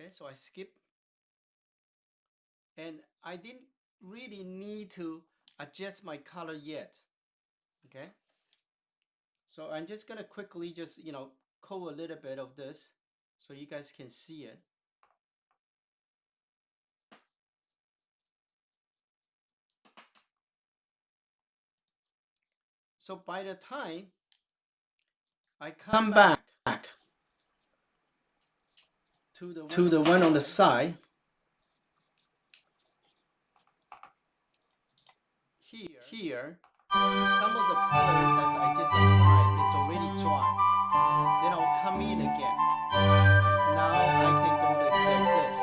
Okay, so I skip, and I didn't really need to adjust my color yet. Okay, so I'm just gonna quickly just coat a little bit of this so you guys can see it. So by the time I come back to the one on the side, here some of the color that I just applied, it's already dry. Then I'll come in again. Now I can go like this.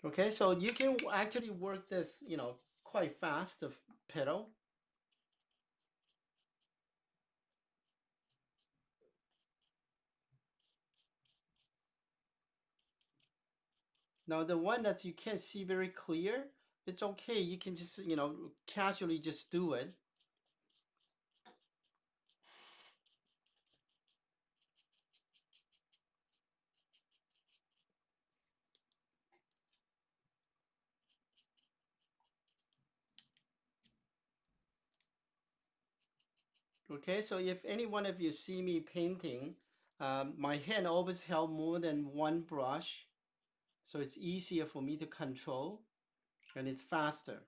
Okay, so you can actually work this, quite fast, the pedal. Now the one that you can't see very clear, it's okay. You can just, casually just do it. Okay, so if any one of you see me painting, my hand always held more than one brush, so it's easier for me to control and it's faster.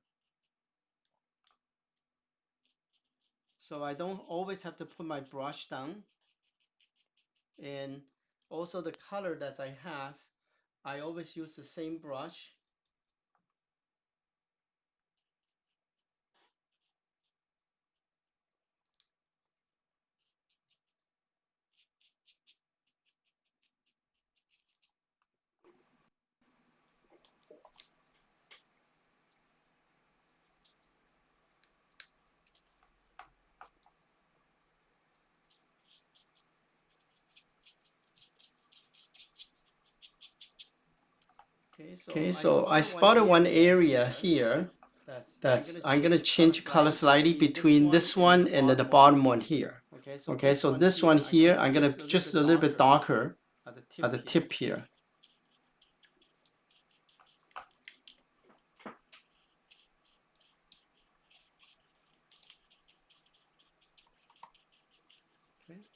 So I don't always have to put my brush down. And also the color that I have, I always use the same brush. Okay, so I spotted one area here that I'm gonna change color slightly between this one and the bottom one here. Okay, so this one here, I'm gonna just a little bit darker at the tip here.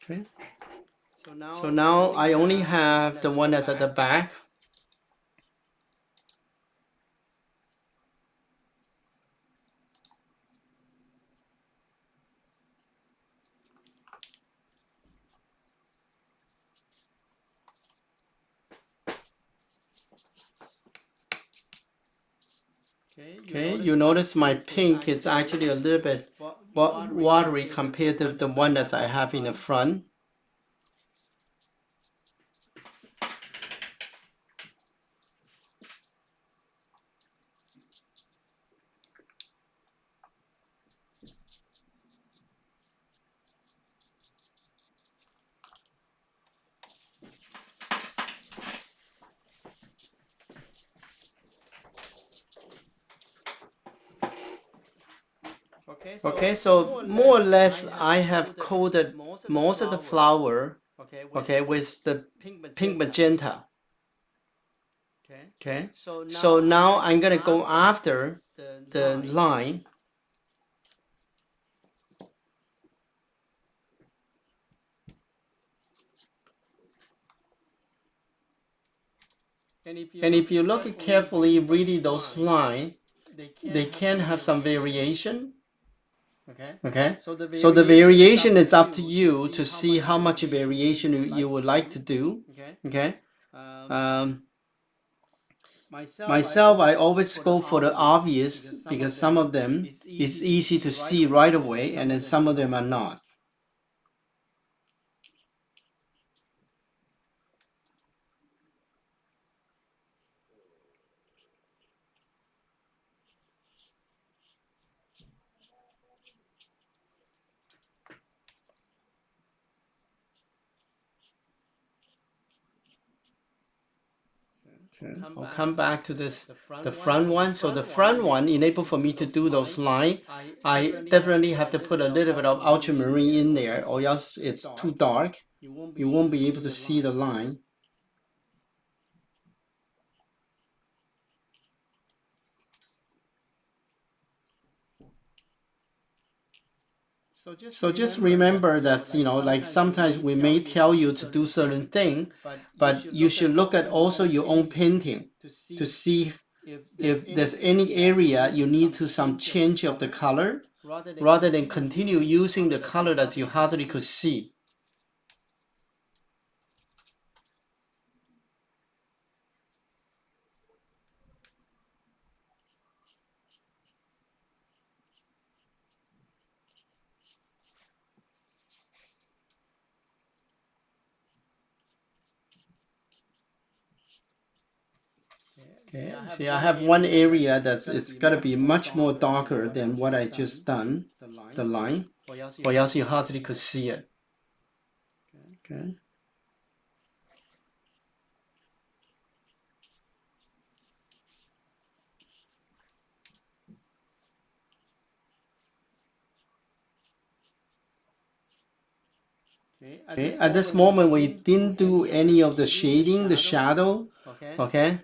Okay. So now I only have the one that's at the back. Okay, you notice my pink is actually a little bit watery compared to the one that I have in the front. Okay, so more or less I have coated most of the flower, okay, with the pink magenta. Okay, so now I'm gonna go after the line. And if you look carefully, really those lines, they can have some variation. Okay, so the variation is up to you to see how much variation you would like to do. Okay, myself, I always go for the obvious because some of them is easy to see right away, and then some of them are not. I'll come back to this, the front one. So the front one, enable for me to do those lines, I definitely have to put a little bit of ultramarine in there, or else it's too dark. You won't be able to see the line. So just remember that, like sometimes we may tell you to do certain thing, but you should look at also your own painting to see if there's any area you need to some change of the color rather than continue using the color that you hardly could see. Okay, see, I have one area that's it's gonna be much more darker than what I just done, the line. 我要是好这里可see it. Okay. Okay. At this moment, we didn't do any of the shading, the shadow. Okay.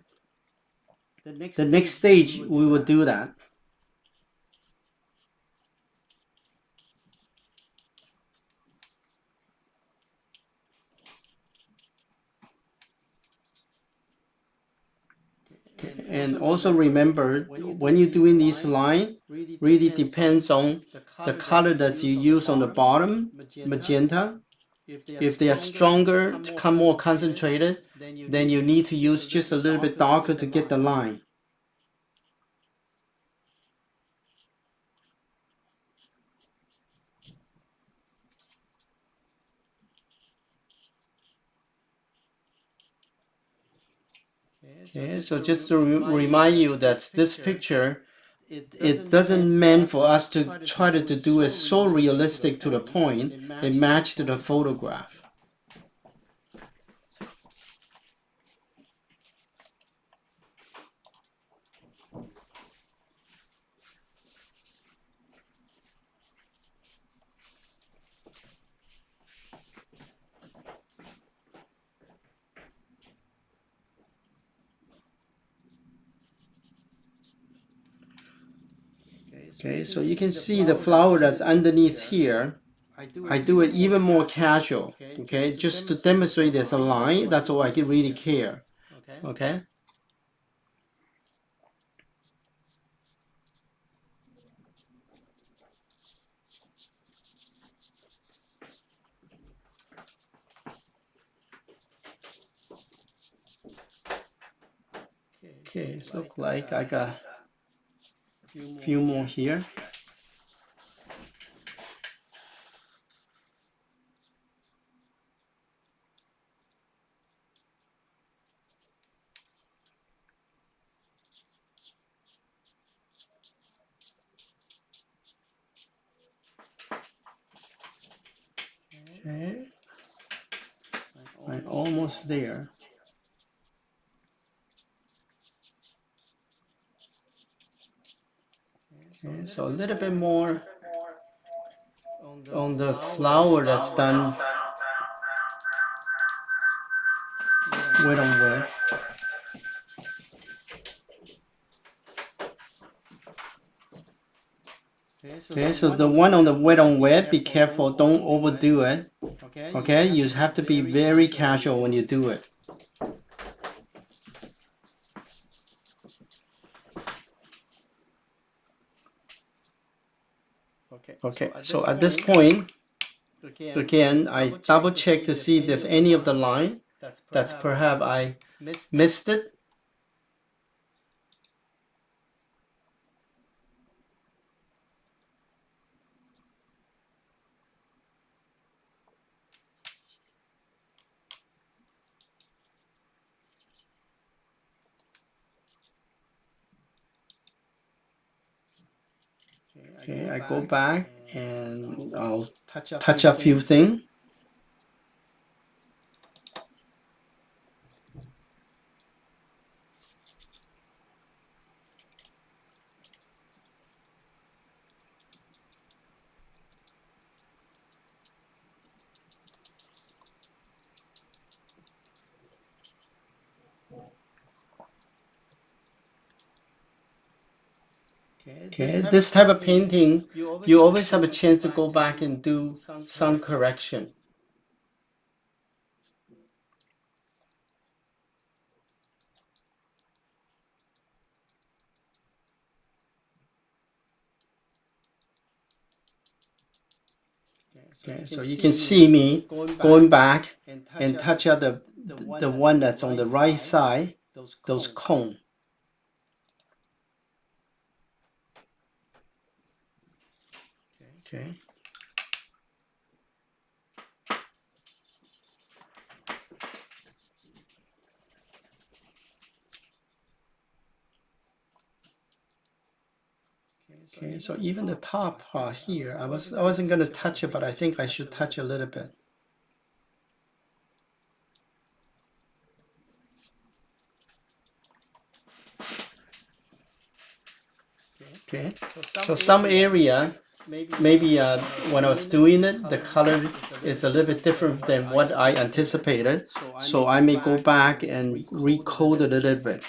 The next stage, we will do that. And also remember, when you're doing this line, really depends on the color that you use on the bottom, magenta. If they are stronger to come more concentrated, then you need to use just a little bit darker to get the line. Okay, so just to remind you that this picture, it doesn't mean for us to try to do it so realistic to the point it matched to the photograph. Okay, so you can see the flower that's underneath here. I do it even more casual, okay, just to demonstrate there's a line. That's all I can really care, okay. Okay, look like I got a few more here. Okay, I'm almost there. Okay, so a little bit more on the flower that's done wet on wet. Okay, so the one on the wet on wet, be careful, don't overdo it. Okay, you have to be very casual when you do it. Okay, so at this point, again, I double check to see if there's any of the line that's perhaps I missed it. Okay, I go back and I'll touch a few things. Okay, this type of painting, you always have a chance to go back and do some correction. Okay, so you can see me going back and touch out the one that's on the right side, those cone. Okay. Okay, so even the top part here, I wasn't gonna touch it, but I think I should touch a little bit. Okay, so some area, maybe when I was doing it, the color is a little bit different than what I anticipated. So I may go back and recode it a little bit.